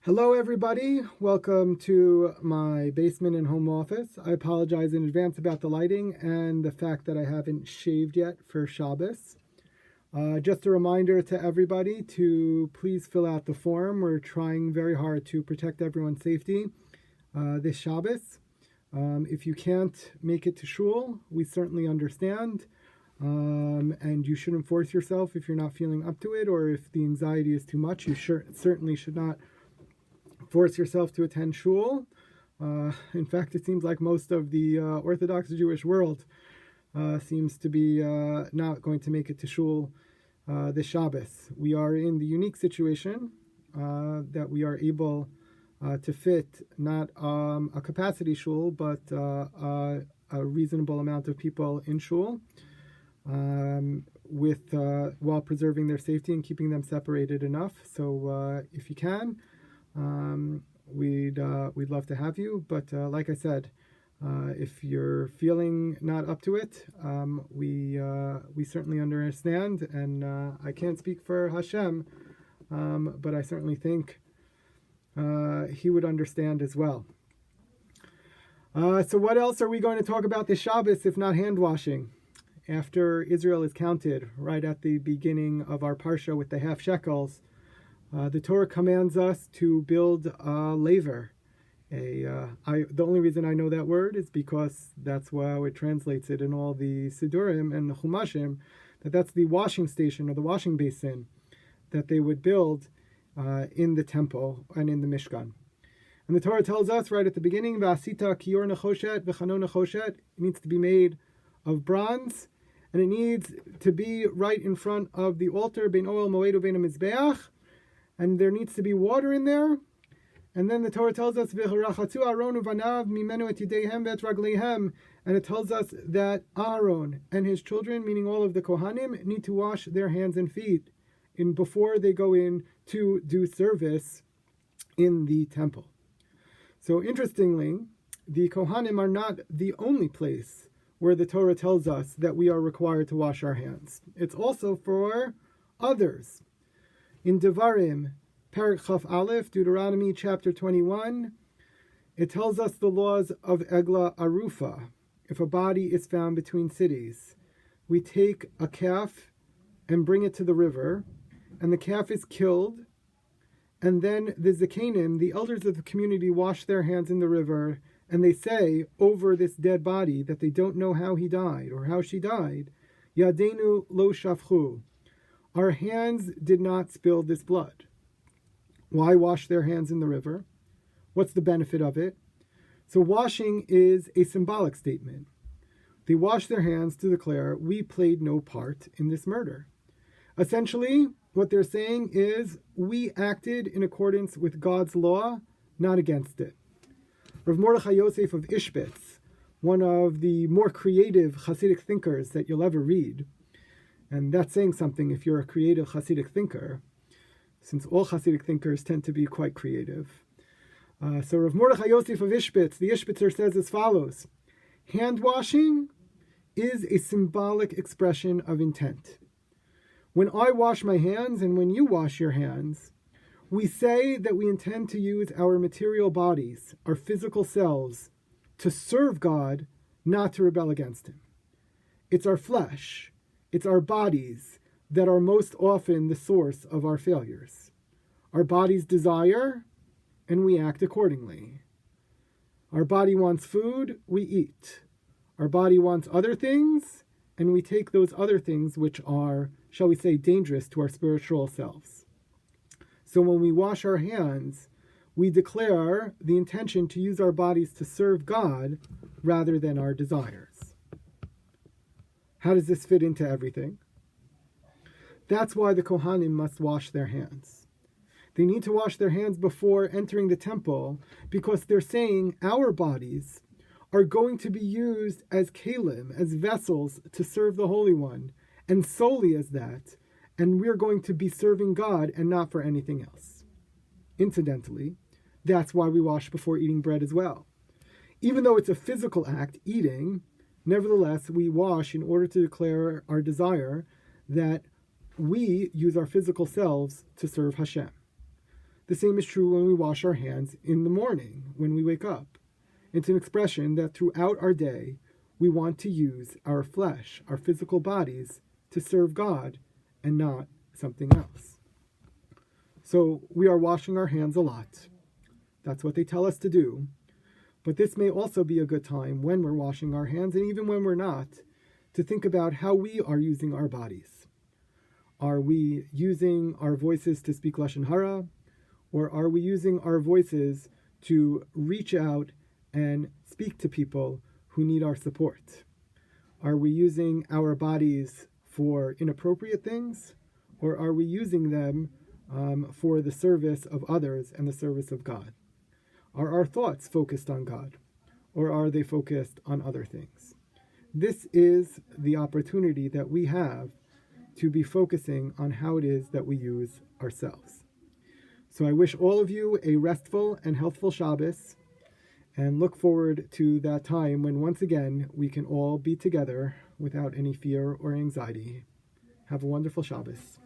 Hello everybody, welcome to my basement and home office. I apologize in advance about the lighting and the fact that I haven't shaved yet for Shabbos. Just a reminder to everybody to please fill out the form. We're trying very hard to protect everyone's safety this Shabbos. If you can't make it to shul, we certainly understand. And you shouldn't force yourself if you're not feeling up to it, or if the anxiety is too much. You certainly should not force yourself to attend shul. In fact, it seems like most of the Orthodox Jewish world seems to be not going to make it to shul this Shabbos. We are in the unique situation that we are able to fit not a capacity shul, but a reasonable amount of people in shul, while preserving their safety and keeping them separated enough. So if you can, we'd love to have you, but like I said, if you're feeling not up to it, we certainly understand, and I can't speak for Hashem, but I certainly think he would understand as well. So what else are we going to talk about this Shabbos if not hand washing? After Israel is counted right at the beginning of our Parsha with the half shekels, the Torah commands us to build a laver. The only reason I know that word is because that's how it translates it in all the Sidurim and the Chumashim, that's the washing station or the washing basin that they would build in the temple and in the Mishkan. And the Torah tells us right at the beginning, V'asita kiyor nechoshet v'chano nechoshet. It needs to be made of bronze, and it needs to be right in front of the altar, bein oil moed u'bein hamizbeach. And there needs to be water in there. And then the Torah tells us, and it tells us that Aaron and his children, meaning all of the Kohanim, need to wash their hands and feet before they go in to do service in the temple. So interestingly, the Kohanim are not the only place where the Torah tells us that we are required to wash our hands. It's also for others. In Devarim, Perek Chaf Aleph, Deuteronomy chapter 21, it tells us the laws of Egla Arufa. If a body is found between cities, we take a calf and bring it to the river, and the calf is killed, and then the Zekanim, the elders of the community, wash their hands in the river, and they say over this dead body that they don't know how he died or how she died, Yadenu lo shafchu. Our hands did not spill this blood. Why wash their hands in the river? What's the benefit of it? So washing is a symbolic statement. They wash their hands to declare, we played no part in this murder. Essentially, what they're saying is, we acted in accordance with God's law, not against it. Rav Mordechai Yosef of Ishbitz, one of the more creative Hasidic thinkers that you'll ever read, and that's saying something if you're a creative Hasidic thinker, since all Hasidic thinkers tend to be quite creative. So Rav Mordechai Yosef of Ishbitz, the Ishbitzer, says as follows: hand washing is a symbolic expression of intent. When I wash my hands and when you wash your hands, we say that we intend to use our material bodies, our physical selves, to serve God, not to rebel against Him. It's our flesh, it's our bodies that are most often the source of our failures. Our bodies desire, and we act accordingly. Our body wants food, we eat. Our body wants other things, and we take those other things which are, shall we say, dangerous to our spiritual selves. So when we wash our hands, we declare the intention to use our bodies to serve God rather than our desires. How does this fit into everything? That's why the Kohanim must wash their hands. They need to wash their hands before entering the temple because they're saying our bodies are going to be used as kelim, as vessels to serve the Holy One, and solely as that, and we're going to be serving God and not for anything else. Incidentally, that's why we wash before eating bread as well. Even though it's a physical act, eating, nevertheless, we wash in order to declare our desire that we use our physical selves to serve Hashem. The same is true when we wash our hands in the morning, when we wake up. It's an expression that throughout our day, we want to use our flesh, our physical bodies, to serve God and not something else. So we are washing our hands a lot. That's what they tell us to do. But this may also be a good time when we're washing our hands, and even when we're not, to think about how we are using our bodies. Are we using our voices to speak Lashon Hara? Or are we using our voices to reach out and speak to people who need our support? Are we using our bodies for inappropriate things? Or are we using them for the service of others and the service of God? Are our thoughts focused on God? Or are they focused on other things? This is the opportunity that we have to be focusing on how it is that we use ourselves. So I wish all of you a restful and healthful Shabbos, and look forward to that time when once again we can all be together without any fear or anxiety. Have a wonderful Shabbos.